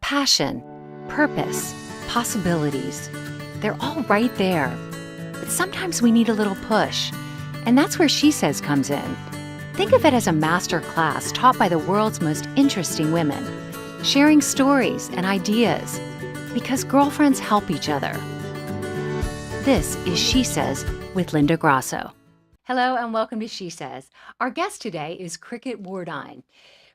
Passion, purpose, possibilities. They're all right there. But sometimes we need a little push. And that's where SheSez comes in. Think of it as a master class taught by the world's most interesting women, sharing stories and ideas, because girlfriends help each other. This is SheSez with Linda Grasso. Hello and welcome to SheSez. Our guest today is Cricket Wardein.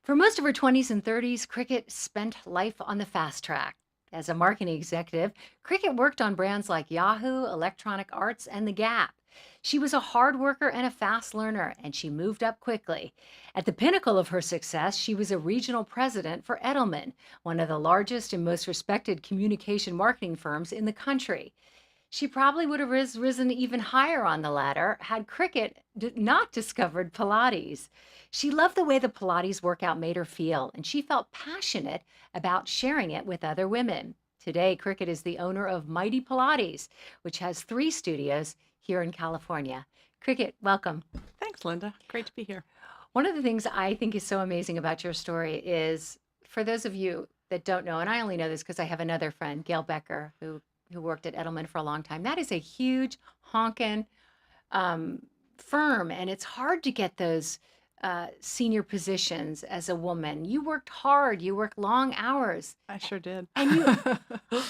For most of her 20s and 30s, Cricket spent life on the fast track. As a marketing executive, Cricket worked on brands like Yahoo, Electronic Arts, and The Gap. She was a hard worker and a fast learner, and she moved up quickly. At the pinnacle of her success, she was a regional president for Edelman, one of the largest and most respected communication marketing firms in the country. She probably would have risen even higher on the ladder had Cricket not discovered Pilates. She loved the way the Pilates workout made her feel, and she felt passionate about sharing it with other women. Today, Cricket is the owner of Mighty Pilates, which has 3 studios here in California. Cricket, welcome. Thanks, Linda. Great to be here. One of the things I think is so amazing about your story is, for those of you that don't know, and I only know this because I have another friend, Gail Becker, who worked at Edelman for a long time. That is a huge honkin' firm, and it's hard to get those senior positions as a woman. You worked hard. You worked long hours. I sure did. And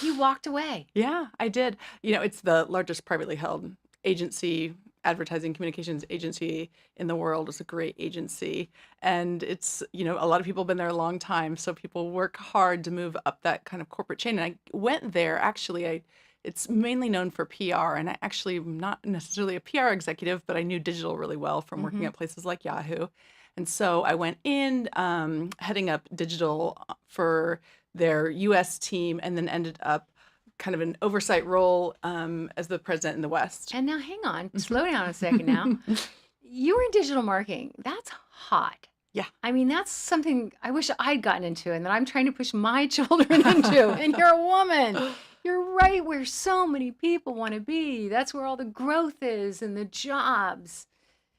you walked away. Yeah, I did. You know, it's the largest privately held agency, advertising communications agency in the world. It's a great agency. And it's, you know, a lot of people have been there a long time. So people work hard to move up that kind of corporate chain. And I went there, actually, it's mainly known for PR. And I actually am not necessarily a PR executive, but I knew digital really well from working at places like Yahoo. And so I went in heading up digital for their US team, and then ended up kind of an oversight role as the president in the West. And now hang on, slow down a second now. You were in digital marketing. That's hot. Yeah. I mean, that's something I wish I'd gotten into and that I'm trying to push my children into. And you're a woman. You're right where so many people want to be. That's where all the growth is and the jobs.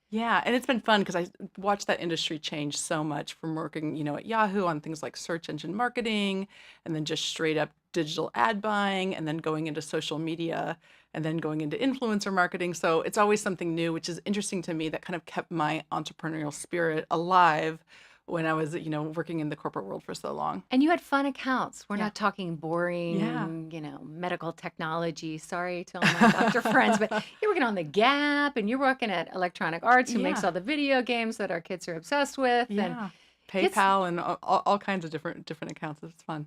Yeah, and it's been fun because I watched that industry change so much from working, you know, at Yahoo on things like search engine marketing, and then just straight up digital ad buying, and then going into social media, and then going into influencer marketing. So it's always something new, which is interesting to me. That kind of kept my entrepreneurial spirit alive when I was, you know, working in the corporate world for so long. And you had fun accounts. We're Yeah. not talking boring, Yeah. you know, medical technology. Sorry to all my doctor friends, but you're working on The Gap and you're working at Electronic Arts, who makes Yeah. all the video games that our kids are obsessed with. And Yeah. it's- PayPal and all kinds of different accounts. It's fun.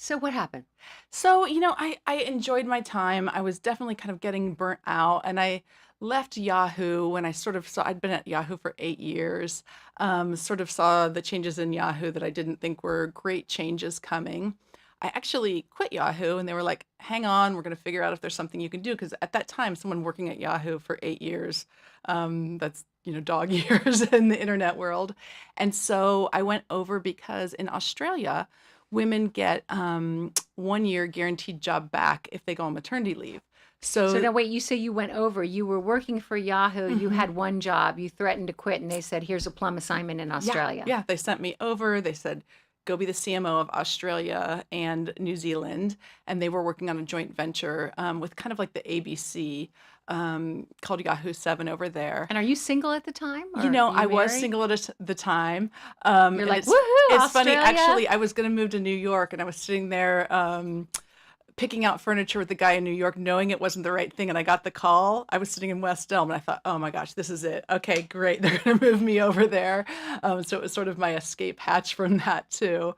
so what happened? So, you know, I enjoyed my time. I was definitely kind of getting burnt out, and I left Yahoo when I sort of saw, I'd been at Yahoo for 8 years, sort of saw the changes in Yahoo that I didn't think were great changes coming. I actually quit Yahoo, and they were like, hang on, we're going to figure out if there's something you can do. Because at that time, someone working at Yahoo for 8 years, that's, you know, dog years in the internet world. And so I went over because in Australia, women get 1 year guaranteed job back if they go on maternity leave. So now wait, you say you went over, you were working for Yahoo, you had one job, you threatened to quit, and they said, here's a plum assignment in Australia. Yeah, they sent me over. They said, go be the CMO of Australia and New Zealand. And they were working on a joint venture with kind of like the ABC called Yahoo 7 over there. And are you single at the time? You know, I was married? single at the time. You're like, it's, woohoo, It's funny, Australia? actually, I was going to move to New York, and I was sitting there picking out furniture with the guy in New York, knowing it wasn't the right thing. And I got the call. I was sitting in West Elm, and I thought, oh my gosh, this is it. Okay, great. They're going to move me over there. So it was sort of my escape hatch from that too.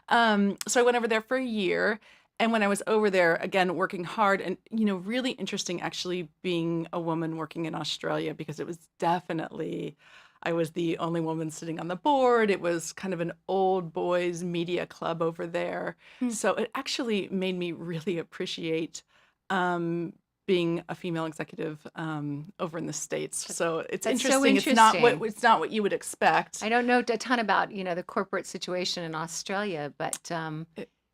So I went over there for a year. And when I was over there, again, working hard, and, you know, really interesting actually being a woman working in Australia, because it was definitely, I was the only woman sitting on the board. It was kind of an old boys media club over there. So it actually made me really appreciate being a female executive over in the States. So it's That's so interesting. It's not what you would expect. I don't know a ton about, you know, the corporate situation in Australia, but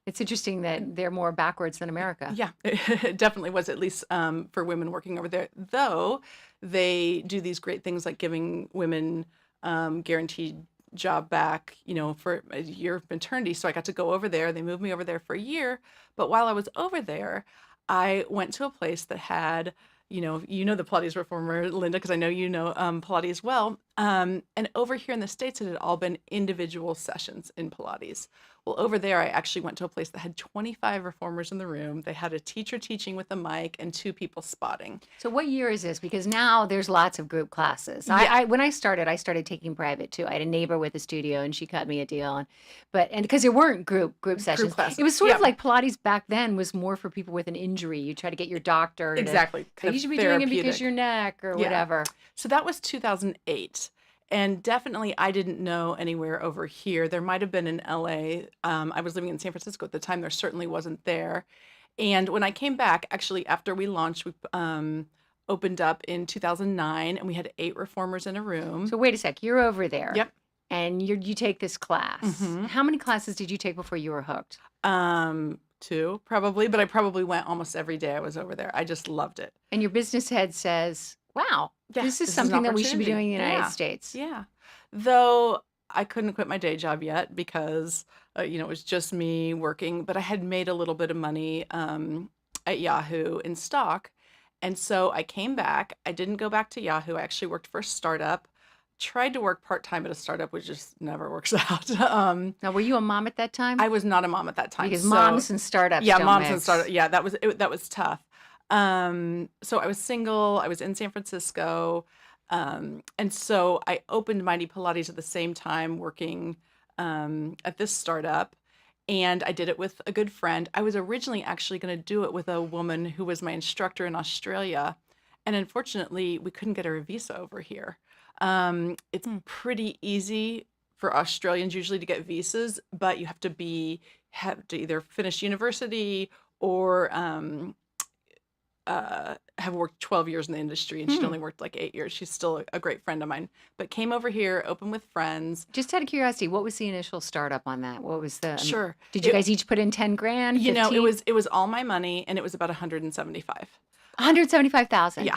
it's interesting that they're more backwards than America. Yeah, it definitely was, at least for women working over there. Though they do these great things like giving women guaranteed job back, for a year of maternity. So I got to go over there. They moved me over there for a year. But while I was over there, I went to a place that had, the Pilates reformer, Linda, because I know you know Pilates well. And over here in the States, it had all been individual sessions in Pilates. Well, over there, I actually went to a place that had 25 reformers in the room. They had a teacher teaching with a mic and 2 people spotting. So what year is this? Because now there's lots of group classes. Yeah. When I started taking private too. I had a neighbor with a studio, and she cut me a deal. And because there weren't group sessions, classes. it was sort Yeah. of like Pilates back then was more for people with an injury. You try to get your doctor. Exactly. So you should be doing it because your neck or whatever. So that was 2008. And definitely, I didn't know anywhere over here. There might have been in LA. I was living in San Francisco at the time. There certainly wasn't there. And when I came back, actually, after we launched, we opened up in 2009, and we had 8 reformers in a room. So wait a sec. You're over there. Yep. And you take this class. Mhm. How many classes did you take before you were hooked? 2 probably, but I probably went almost every day I was over there. I just loved it. And your business head says, wow, Yeah, this is an something that we should be opportunity. doing in the United Yeah. States. Yeah. Though I couldn't quit my day job yet because, it was just me working, but I had made a little bit of money at Yahoo in stock. And so I came back. I didn't go back to Yahoo. I actually worked for a startup, tried to work part-time at a startup, which just never works out. Now, were you a mom at that time? I was not a mom at that time. Because so- moms and startups yeah, don't moms mix. and startup. Yeah, that was tough. So I was single. I was in San Francisco. And so I opened Mighty Pilates at the same time working at this startup. And I did it with a good friend. I was originally actually going to do it with a woman who was my instructor in Australia. And unfortunately, we couldn't get her a visa over here. It's pretty easy for Australians usually to get visas, but you have to have to either finish university or have worked 12 years in the industry, and she'd only worked like 8 years. She's still a great friend of mine, but came over here, open with friends. Just out of curiosity, what was the initial startup on that? What was the Sure. Did you guys each put in 10 grand? You know, 15? it was all my money, and it was about 175. 175,000. Yeah.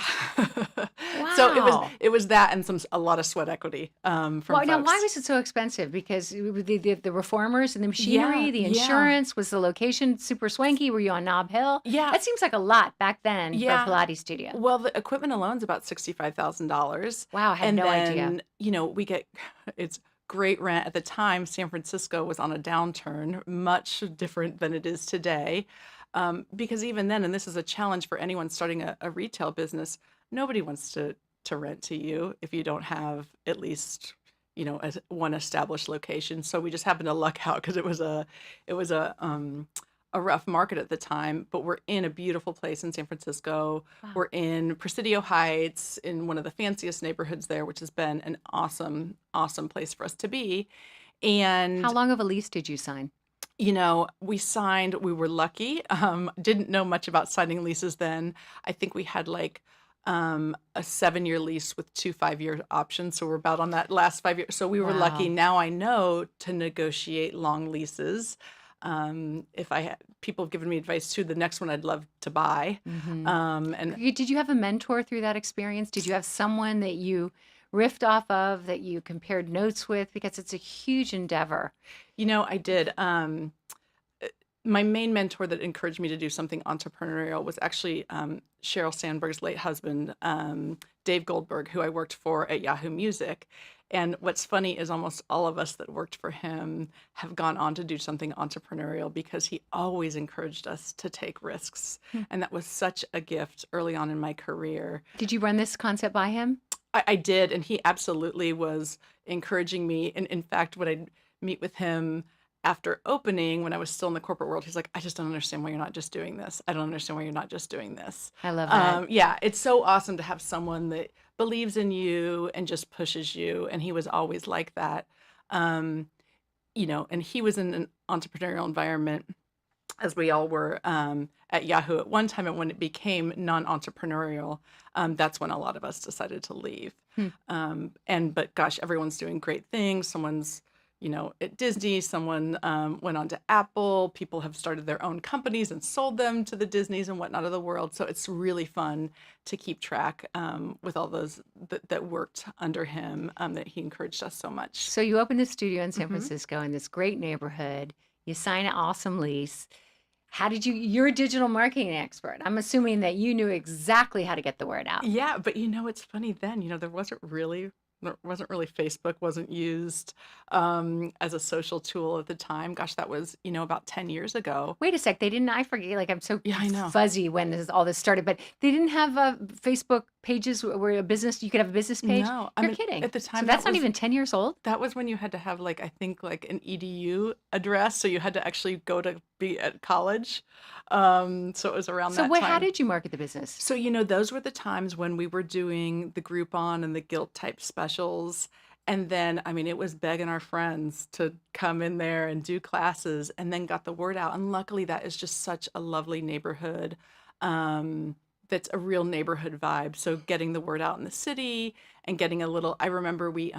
So Wow. it was that and a lot of sweat equity from Well, now folks. why was it so expensive? Because the reformers and the machinery, Yeah, the yeah. insurance, was the location super swanky? Were you on Nob Hill? Yeah. That seems like a lot back then Yeah. for a Pilates studio. Well, the equipment alone's about $65,000. Wow, I had And no idea. then, it's great rent. At the time, San Francisco was on a downturn, much different than it is today. Because even then, and this is a challenge for anyone starting a retail business, nobody wants to rent to you if you don't have at least, one established location. So we just happened to luck out because it was a rough market at the time, but we're in a beautiful place in San Francisco. Wow. We're in Presidio Heights, in one of the fanciest neighborhoods there, which has been an awesome, awesome place for us to be. And How long of a lease did you sign? we were lucky. Didn't know much about signing leases then. I think we had like a 7-year lease with 2 5-year options. So we're about on that last 5 years. So we were lucky. Wow. Now I know to negotiate long leases. If people have given me advice too, the next one I'd love to buy. And Did you have a mentor through that experience? Did you have someone that you riffed off of, that you compared notes with? Because it's a huge endeavor. I did. My main mentor that encouraged me to do something entrepreneurial was actually Sheryl Sandberg's late husband, Dave Goldberg, who I worked for at Yahoo Music. And what's funny is almost all of us that worked for him have gone on to do something entrepreneurial because he always encouraged us to take risks. And that was such a gift early on in my career. Did you run this concept by him? I did, and he absolutely was encouraging me. And in fact, when I'd meet with him after opening, when I was still in the corporate world, he's like, I just don't understand why you're not just doing this. I don't understand why you're not just doing this. I love that. Yeah, it's so awesome to have someone that believes in you and just pushes you. And he was always like that. And he was in an entrepreneurial environment, as we all were at Yahoo at one time. And when it became non-entrepreneurial, that's when a lot of us decided to leave. But gosh, everyone's doing great things. Someone's at Disney, someone went on to Apple. People have started their own companies and sold them to the Disneys and whatnot of the world. So it's really fun to keep track with all those that worked under him, that he encouraged us so much. So you opened a studio in San Mhm. Francisco in this great neighborhood. You sign an awesome lease. How did you're a digital marketing expert. I'm assuming that you knew exactly how to get the word out. Yeah, but it's funny then, there wasn't really Facebook wasn't used as a social tool at the time. Gosh, that was, about 10 years ago. Wait a sec. They didn't, I forget, like I'm so Yeah, I know. fuzzy when all this started, but they didn't have Facebook pages where you could have a business page? No, You're kidding. at the So time that's that not was even 10 years old? that was when you had to have like I think like an EDU address, so you had to actually go to be at college. So it was around So that how time. did you market the business? So, those were the times when we were doing the Groupon and the Guilt type specials. And then, it was begging our friends to come in there and do classes and then got the word out. And luckily, that is just such a lovely neighborhood. That's a real neighborhood vibe. So getting the word out in the city and getting I remember we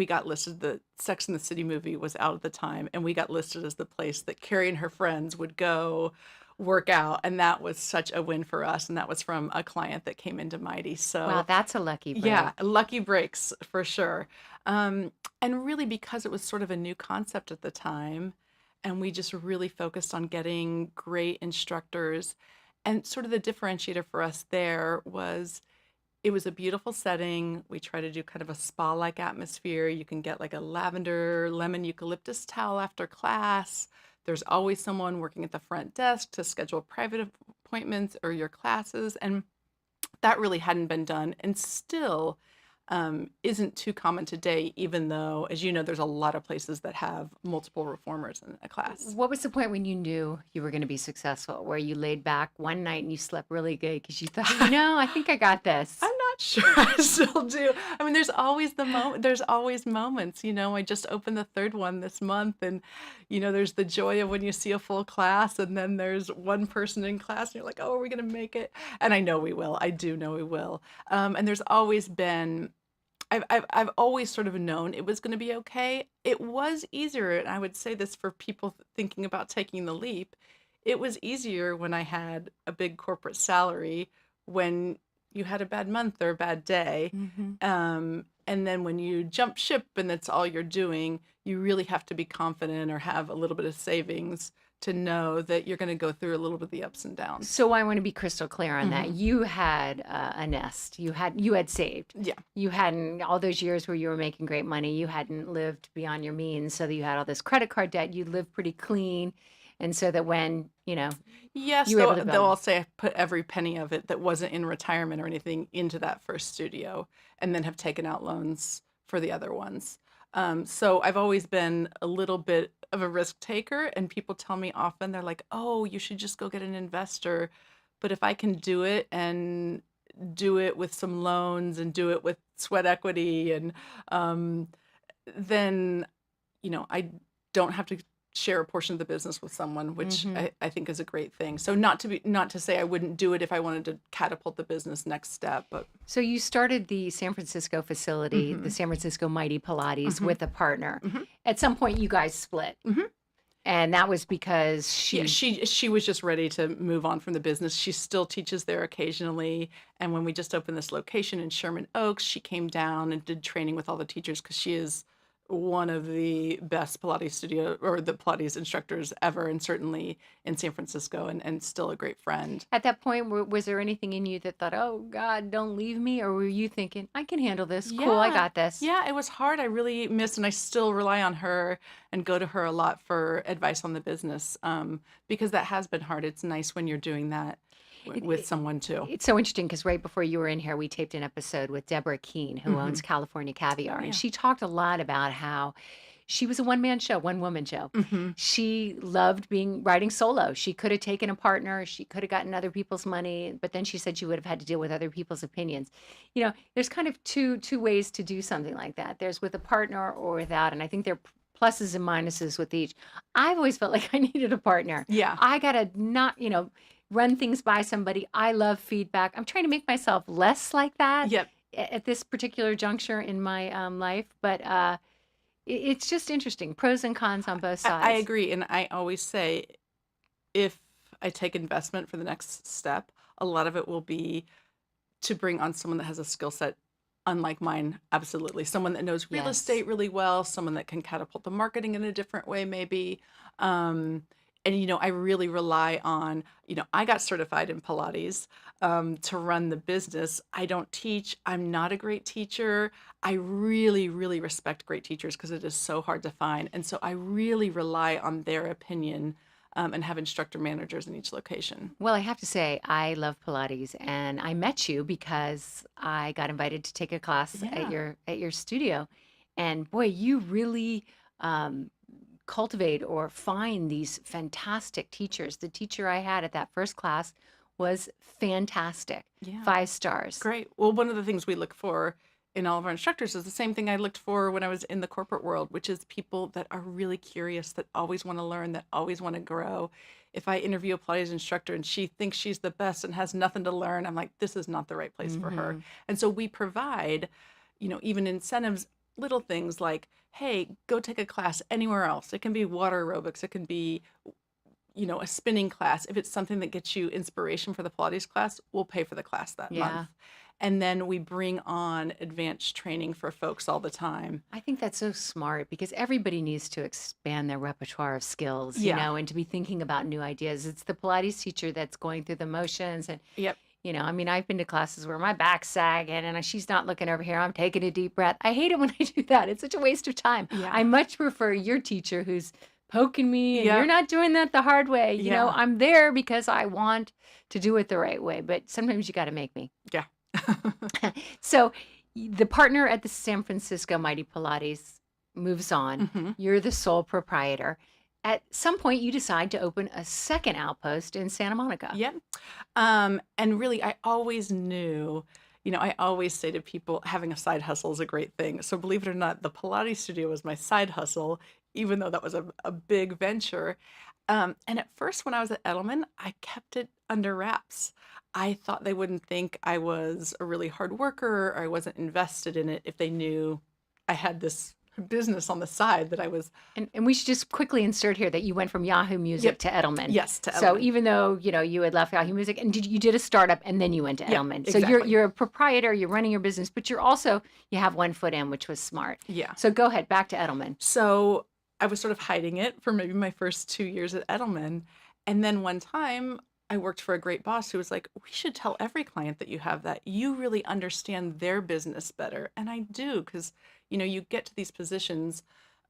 got listed, the Sex and the City movie was out at the time, and we got listed as the place that Carrie and her friends would go work out, and that was such a win for us, and that was from a client that came into Mighty. So Wow, that's a lucky break. yeah, lucky breaks for sure. And really because it was sort of a new concept at the time, and we just really focused on getting great instructors. And sort of the differentiator for us there was it was a beautiful setting. We try to do kind of a spa-like atmosphere. You can get like a lavender, lemon eucalyptus towel after class. There's always someone working at the front desk to schedule private appointments or your classes. And that really hadn't been done and still isn't too common today, even though, as you know, there's a lot of places that have multiple reformers in a class. What was the point when you knew you were going to be successful, where you laid back one night and you slept really good because you thought, I think I got this? I'm not sure I still do. There's always there's always moments, I just opened the third one this month, and there's the joy of when you see a full class, and then there's one person in class and you're like, oh, are we going to make it? And I know we will. I do know we will. And there's always been I've always sort of known it was going to be okay. It was easier, and I would say this for people thinking about taking the leap. It was easier when I had a big corporate salary, when you had a bad month or a bad day. And then when you jump ship and that's all you're doing, you really have to be confident or have a little bit of savings to know that you're going to go through a little bit of the ups and downs. So I want to be crystal clear on that. You had a nest. You had saved. Yeah. You hadn't, all those years where you were making great money, you hadn't lived beyond your means, so that you had all this credit card debt. You lived pretty clean. And so that when, Yes, you were able to though build. I'll say I put every penny of it that wasn't in retirement or anything into that first studio, and then have taken out loans for the other ones. So I've always been a little bit of a risk taker, and people tell me often, they're like, oh, you should just go get an investor. But if I can do it and do it with some loans and do it with sweat equity, and then, I don't have to share a portion of the business with someone, which I think is a great thing. So not to say I wouldn't do it if I wanted to catapult the business next step, but So you started the San Francisco facility, the San Francisco Mighty Pilates, with a partner. At some point, you guys split. And that was because she was just ready to move on from the business. She still teaches there occasionally. And when we just opened this location in Sherman Oaks, she came down and did training with all the teachers, because she is one of the best Pilates studio or the Pilates instructors ever, and certainly in San Francisco, and still a great friend. At that point, was there anything in you that thought, oh, God, don't leave me? Or were you thinking, I can handle this. Cool, I got this. Yeah, it was hard. I really missed, and I still rely on her and go to her a lot for advice on the business, because that has been hard. It's nice when you're doing that with someone too. It's so interesting because right before you were in here, we taped an episode with Deborah Keene, who owns California Caviar. And she talked a lot about how she was a one-man show, one-woman show. She loved writing solo. She could have taken a partner. She could have gotten other people's money, but then she said she would have had to deal with other people's opinions. There's kind of two ways to do something like that. There's with a partner or without, and I think there are pluses and minuses with each. I've always felt like I needed a partner. Yeah. I got to not, run things by somebody. I love feedback. I'm trying to make myself less like that Yep. at this particular juncture in my life. But It's just interesting, pros and cons on both I sides. agree. And I always say, if I take investment for the next step, a lot of it will be to bring on someone that has a skill set unlike mine. Absolutely. Someone that knows real Yes. estate really well, someone that can catapult the marketing in a different way, maybe. Um, and, I really rely on, I got certified in Pilates to run the business. I don't teach. I'm not a great teacher. I really, really respect great teachers because it is so hard to find. And so I really rely on their opinion and have instructor managers in each location. Well, I have to say, I love Pilates, and I met you because I got invited to take a class at Yeah. your studio, and boy, you really um, cultivate or find these fantastic teachers. The teacher I had at that first class was fantastic, Yeah. 5 stars. Great. Well, one of the things we look for in all of our instructors is the same thing I looked for when I was in the corporate world, which is people that are really curious, that always want to learn, that always want to grow. If I interview a Pilates instructor and she thinks she's the best and has nothing to learn, I'm like, this is not the right place for her. Hmm. And so we provide, even incentives, little things like, hey, go take a class anywhere else. It can be water aerobics, it can be a spinning class. If it's something that gets you inspiration for the Pilates class, we'll pay for the class that month. Yeah. And then we bring on advanced training for folks all the time. I think that's so smart because everybody needs to expand their repertoire of skills, Yeah. and to be thinking about new ideas. It's the Pilates teacher that's going through the motions. And, Yep. I mean, I've been to classes where my back's sagging and she's not looking over here. I'm taking a deep breath. I hate it when I do that. It's such a waste of time. Yeah. I much prefer your teacher who's poking me and Yep. you're not doing that the hard way. Yeah. I'm there because I want to do it the right way, but sometimes you got to make me. Yeah. So the partner at the San Francisco Mighty Pilates moves on. Mhm. You're the sole proprietor. At some point, you decide to open a second outpost in Santa Monica. Yep. And really, I always knew, I always say to people, having a side hustle is a great thing. So believe it or not, the Pilates studio was my side hustle, even though that was a big venture. And at first, when I was at Edelman, I kept it under wraps. I thought they wouldn't think I was a really hard worker or I wasn't invested in it if they knew I had this business on the side that I was. And we should just quickly insert here that you went from Yahoo Music Yep. to Edelman. Yes, to So Edelman. even though, you had left Yahoo Music and you did a startup and then you went to Yeah, Edelman. So exactly. you're a proprietor, you're running your business, but you have one foot in, which was smart. Yeah. So go ahead, back to Edelman. So I was sort of hiding it for maybe my first 2 years at Edelman. And then one time I worked for a great boss who was like, we should tell every client that you have that. You really understand their business better. And I do, because, you get to these positions.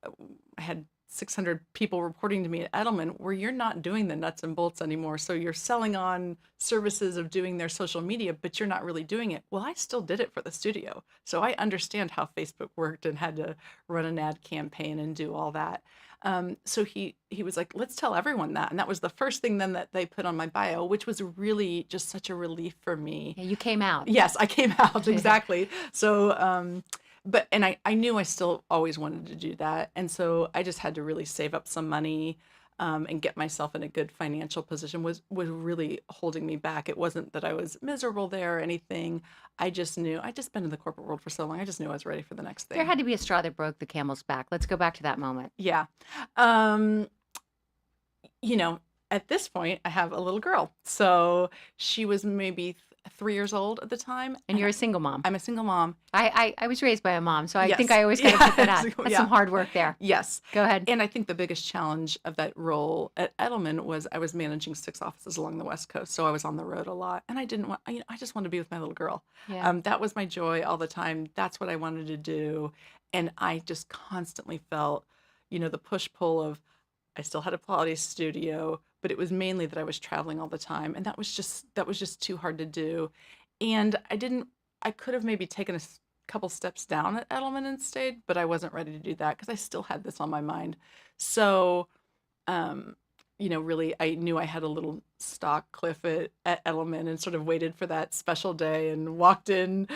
I had 600 people reporting to me at Edelman where you're not doing the nuts and bolts anymore. So you're selling on services of doing their social media, but you're not really doing it. Well, I still did it for the studio. So I understand how Facebook worked and had to run an ad campaign and do all that. So he was like, let's tell everyone that. And that was the first thing then that they put on my bio, which was really just such a relief for me. Yeah, you came out. Yes, I came out, exactly. So, and I knew I still always wanted to do that. And so I just had to really save up some money and get myself in a good financial position was really holding me back. It wasn't that I was miserable there or anything. I just knew, I just been in the corporate world for so long. I just knew I was ready for the next thing. There had to be a straw that broke the camel's back. Let's go back to that moment. Yeah. At this point, I have a little girl. So she was maybe 3 years old at the time. And you're a single mom. I'm a single mom. I was raised by a mom, so I Yes. think I always got to put that out. That's Yeah. some hard work there. Yes. Go ahead. And I think the biggest challenge of that role at Edelman was I was managing 6 offices along the West Coast. So I was on the road a lot. And I didn't want, I just wanted to be with my little girl. Yeah. That was my joy all the time. That's what I wanted to do. And I just constantly felt, the push pull of, I still had a Pilates studio, but it was mainly that I was traveling all the time. And that was just too hard to do. And I could have maybe taken a couple steps down at Edelman and stayed, but I wasn't ready to do that because I still had this on my mind. So, really, I knew I had a little stock cliff at Edelman and sort of waited for that special day and walked in,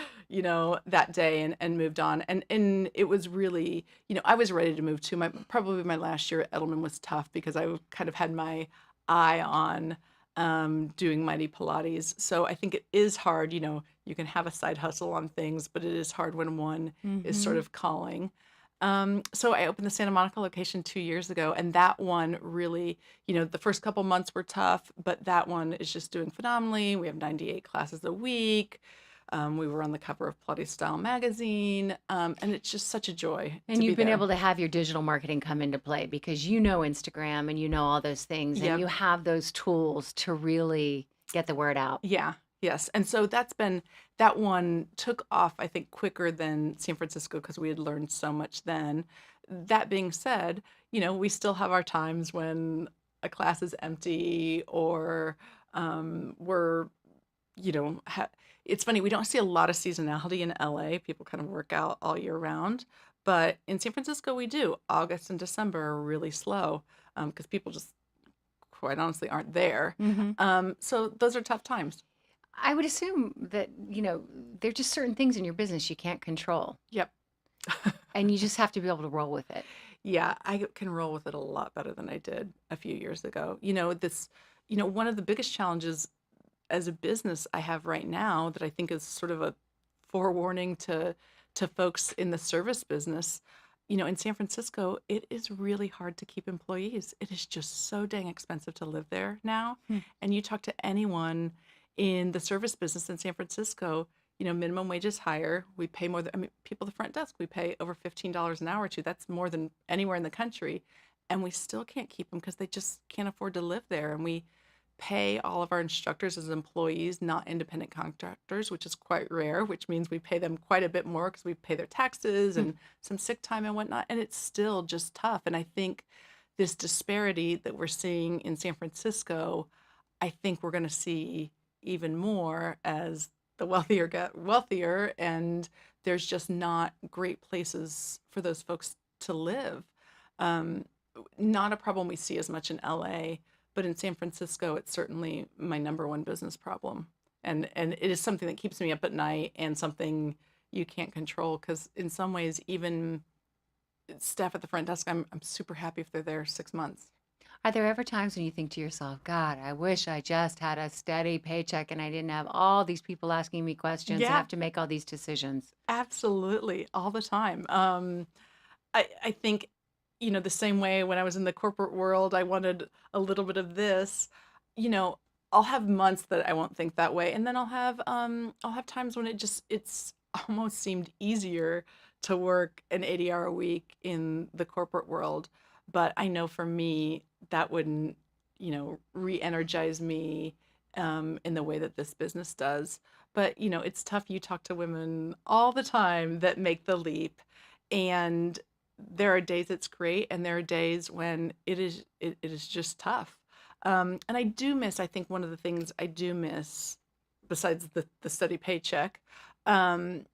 that day and moved on. And it was really, I was ready to move too. Probably my last year at Edelman was tough because I kind of had my eye on doing Mighty Pilates. So I think it is hard, you can have a side hustle on things, but it is hard when one is sort of calling. So I opened the Santa Monica location 2 years ago, and that one really, the first couple months were tough, but that one is just doing phenomenally. We have 98 classes a week. We were on the cover of Pilates Style magazine, and it's just such a joy And to be you've been there. able to have your digital marketing come into play because you know Instagram and you know all those things and Yep. you have those tools to really get the word out. Yeah. Yes. And so that one took off, I think, quicker than San Francisco because we had learned so much then. That being said, we still have our times when a class is empty or we're, you know, ha- it's funny, we don't see a lot of seasonality in LA. People kind of work out all year round. But in San Francisco, we do. August and December are really slow because people just quite honestly aren't there. Hmm. So those are tough times. I would assume that, there are just certain things in your business you can't control Yep. and you just have to be able to roll with it. Yeah, I can roll with it a lot better than I did a few years ago. One of the biggest challenges as a business I have right now that I think is sort of a forewarning to folks in the service business. In San Francisco, it is really hard to keep employees. It is just so dang expensive to live there now. Hmm. And you talk to anyone in the service business in San Francisco, minimum wage is higher. We pay more than, people at the front desk, we pay over $15 an hour to. That's more than anywhere in the country. And we still can't keep them because they just can't afford to live there. And we pay all of our instructors as employees, not independent contractors, which is quite rare, which means we pay them quite a bit more because we pay their taxes Hmm. and some sick time and whatnot. And it's still just tough. And I think this disparity that we're seeing in San Francisco, I think we're going to see even more as the wealthier get wealthier and there's just not great places for those folks to live. Um, Not a problem we see as much in LA, but in San Francisco, it's certainly my number one business problem. And it is something that keeps me up at night and something you can't control because in some ways, even staff at the front desk, I'm super happy if they're there 6 months. Are there ever times when you think to yourself, God, I wish I just had a steady paycheck and I didn't have all these people asking me questions and Yeah, have to make all these decisions? absolutely, all the time. I think, the same way when I was in the corporate world, I wanted a little bit of this. You know, I'll have months that I won't think that way, and then I'll have times when it's almost seemed easier to work an 80-hour week in the corporate world. But I know for me that wouldn't, re-energize me in the way that this business does. But it's tough. You talk to women all the time that make the leap, and there are days it's great, and there are days when it is just tough. And I think one of the things I do miss, besides the steady paycheck, um,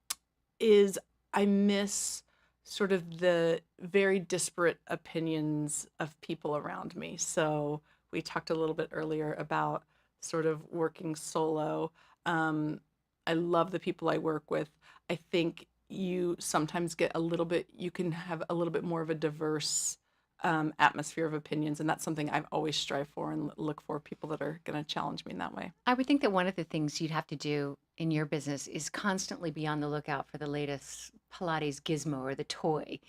is I miss sort of the very disparate opinions of people around me. So we talked a little bit earlier about sort of working solo. Um, I love the people I work with. I think you sometimes you can have a little bit more of a diverse atmosphere of opinions. And that's something I've always strived for and look for people that are going to challenge me in that way. I would think that one of the things you'd have to do in your business is constantly be on the lookout for the latest Pilates gizmo or the toy.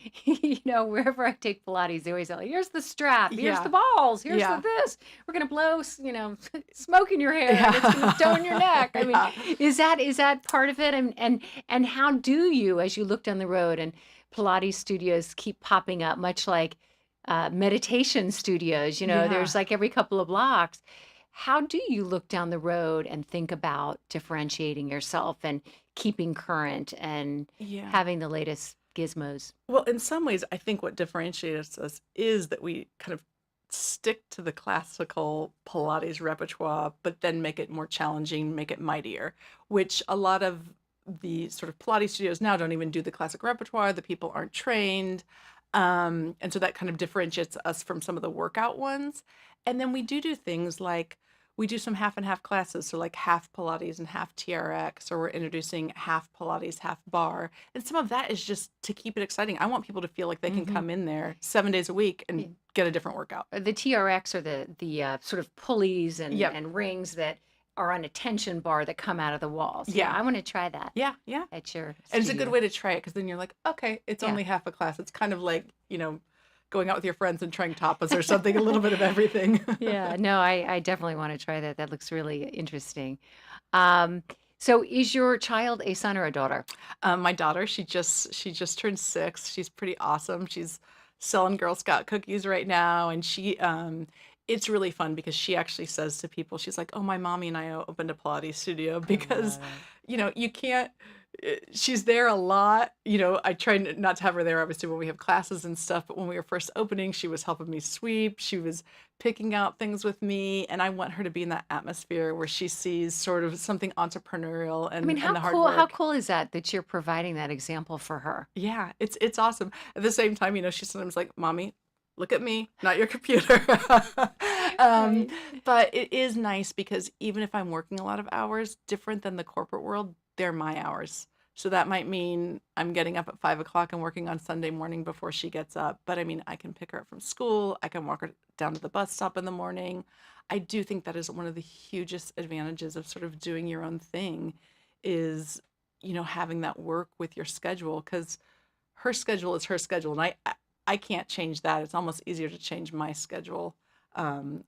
Wherever I take Pilates, they always say, here's the strap, here's the Yeah. balls, here's the Yeah. this. We're gonna blow, smoke in your hair, and it's gonna stone your Yeah. neck. I mean, Yeah. is that part of it? And how do you, as you look down the road, and Pilates studios keep popping up, much like meditation studios. Yeah. There's like every couple of blocks. How do you look down the road and think about differentiating yourself and keeping current and Yeah. having the latest gizmos? Well, in some ways, I think what differentiates us is that we kind of stick to the classical Pilates repertoire, but then make it more challenging, make it mightier, which a lot of the sort of Pilates studios now don't even do the classic repertoire. The people aren't trained. And so that kind of differentiates us from some of the workout ones. And then we do things like we do some half and half classes. So like half Pilates and half TRX, or we're introducing half Pilates, half bar. And some of that is just to keep it exciting. I want people to feel like they can Hmm. come in there 7 days a week and get a different workout. The TRX are the sort of pulleys and, Yep. and rings that are on a tension bar that come out of the walls. Yeah. I want to try that Yeah. Yeah. at your And it's a good studio. way to try it because then you're like, okay, it's Yeah. only half a class. It's kind of like, going out with your friends and trying tapas or something, a little bit of everything. Yeah, no, I definitely want to try that. That looks really interesting. Um, so is your child a son or a daughter? My daughter, she just turned 6. She's pretty awesome. She's selling Girl Scout cookies right now, and it's really fun because she actually says to people, she's like, "Oh, my mommy and I opened a Pilates studio," because, love it. you can't. She's there a lot. I try not to have her there, obviously, when we have classes and stuff. But when we were first opening, she was helping me sweep. She was picking out things with me, and I want her to be in that atmosphere where she sees sort of something entrepreneurial I mean, and the hard how work. cool is that you're providing that example for her? Yeah, it's awesome. At the same time, she's sometimes like, "Mommy, look at me, not your computer." Um, Right. but it is nice because even if I'm working a lot of hours, different than the corporate world, they're my hours. So that might mean I'm getting up at 5 o'clock and working on Sunday morning before she gets up. But I mean, I can pick her up from school. I can walk her down to the bus stop in the morning. I do think that is one of the hugest advantages of sort of doing your own thing is, having that work with your schedule because her schedule is her schedule. And I can't change that. It's almost easier to change my schedule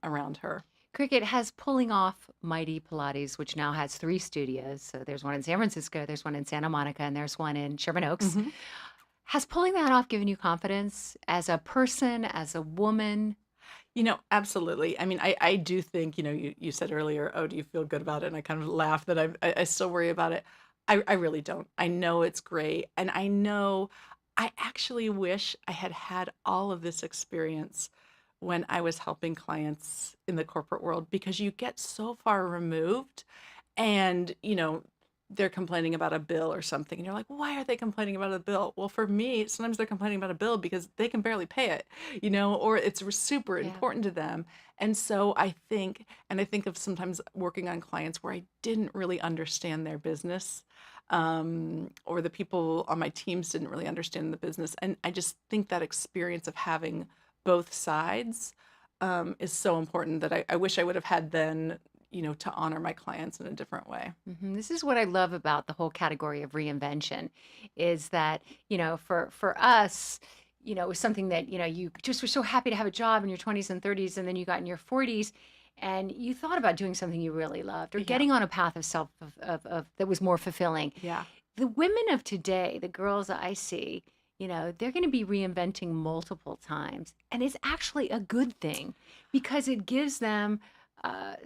around her. Cricket has pulling off Mighty Pilates, which now has 3 studios. So there's one in San Francisco, there's one in Santa Monica, and there's one in Sherman Oaks. Mhm. Has pulling that off given you confidence as a person, as a woman? Absolutely. I mean, I do think, you said earlier, oh, do you feel good about it? And I kind of laughed that I still worry about it. I really don't. I know it's great. And I know I actually wish I had had all of this experience when I was helping clients in the corporate world because you get so far removed and, they're complaining about a bill or something. And you're like, why are they complaining about a bill? Well, for me, sometimes they're complaining about a bill because they can barely pay it, or it's super Yeah. important to them. And so I think of sometimes working on clients where I didn't really understand their business, or the people on my teams didn't really understand the business. And I just think that experience of having both sides is so important that I wish I would have had then, to honor my clients in a different way. This is what I love about the whole category of reinvention is that, for us, it was something that, you just were so happy to have a job in your 20s and 30s, and then you got in your 40s and you thought about doing something you really loved or Yeah. getting on a path of that was more fulfilling. Yeah. The women of today, the girls that I see, they're going to be reinventing multiple times. And it's actually a good thing because it gives them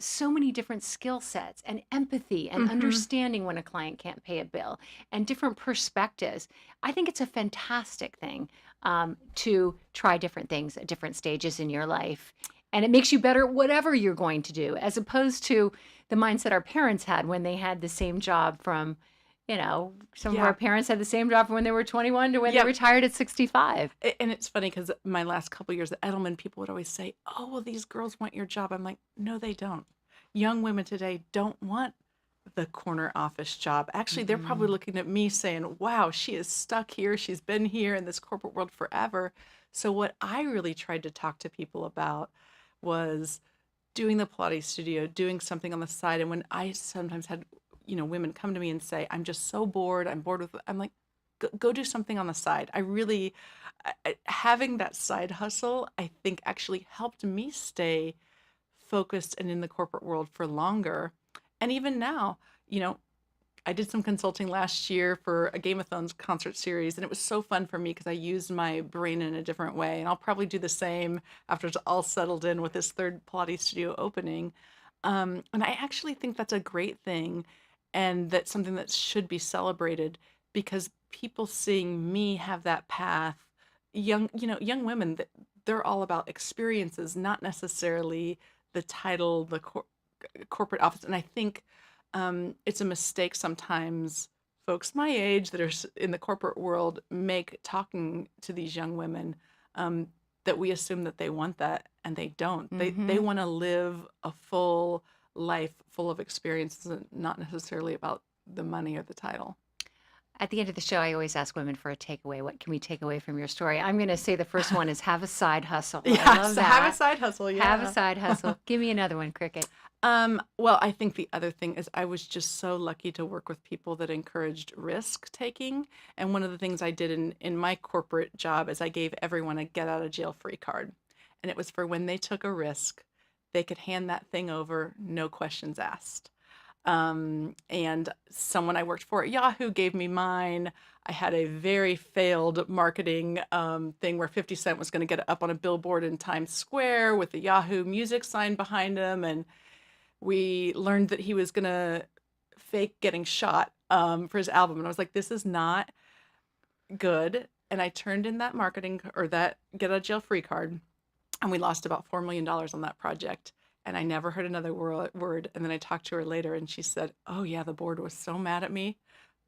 so many different skill sets and empathy and Mhm. understanding when a client can't pay a bill and different perspectives. I think it's a fantastic thing to try different things at different stages in your life. And it makes you better at whatever you're going to do, as opposed to the mindset our parents had when they had the same job from, some of Yeah. our parents had the same job from when they were 21 to when they Yep. retired at 65. And it's funny because my last couple years at Edelman, people would always say, "Oh, well, these girls want your job." I'm like, "No, they don't. Young women today don't want the corner office job. Actually, they're probably looking at me saying, 'Wow, she is stuck here. She's been here in this corporate world forever.'" So what I really tried to talk to people about was doing the Pilates studio, doing something on the side. And when I sometimes had, women come to me and say, "I'm just so bored. I'm bored with," I'm like, go do something on the side. I really, having that side hustle, I think actually helped me stay focused and in the corporate world for longer. And even now, I did some consulting last year for a Game of Thrones concert series, and it was so fun for me because I used my brain in a different way. And I'll probably do the same after it's all settled in with this third Pilates studio opening. And I actually think that's a great thing, and that's something that should be celebrated because people seeing me have that path, young women, they're all about experiences, not necessarily the title, the corporate office. And I think it's a mistake sometimes folks my age that are in the corporate world make talking to these young women, that we assume that they want that and they don't. They want to live a full life full of experiences and not necessarily about the money or the title. At the end of the show, I always ask women for a takeaway. What can we take away from your story? I'm going to say the first one is have a side hustle. I love So have a that. side hustle. Have a Yeah. side hustle. Give me another one, Cricket. Well, I think the other thing is I was just so lucky to work with people that encouraged risk taking. And one of the things I did in my corporate job is I gave everyone a get out of jail free card. And it was for when they took a risk, they could hand that thing over, no questions asked. And someone I worked for at Yahoo gave me mine. I had a very failed marketing thing where 50 Cent was going to get up on a billboard in Times Square with the Yahoo music sign behind him. And we learned that he was going to fake getting shot for his album. And I was like, this is not good. And I turned in that marketing or that get out of jail free card. And we lost about $4 million on that project. And I never heard another word. And then I talked to her later and she said, oh, yeah, the board was so mad at me,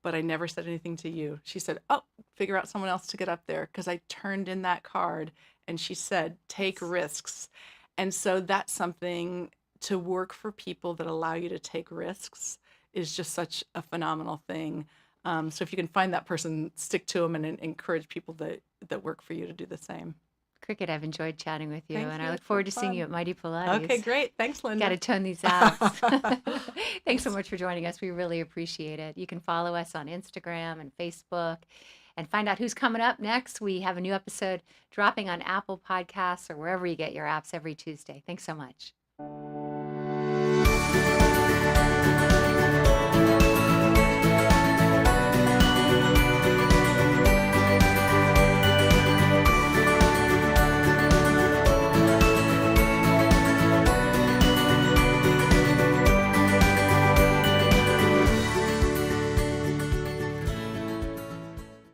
but I never said anything to you. She said, oh, figure out someone else to get up there because I turned in that card. And she said, take risks. And so that's something to work for people that allow you to take risks is just such a phenomenal thing. So if you can find that person, stick to them and encourage people that work for you to do the same. Cricket, I've enjoyed chatting with you, Thank and you. I look It's forward been to seeing you fun. at Mighty Pilates. Okay, great. Thanks, Got to Linda. tone these abs. Thanks so much for joining us. We really appreciate it. You can follow us on Instagram and Facebook and find out who's coming up next. We have a new episode dropping on Apple Podcasts or wherever you get your apps every Tuesday. Thanks so much.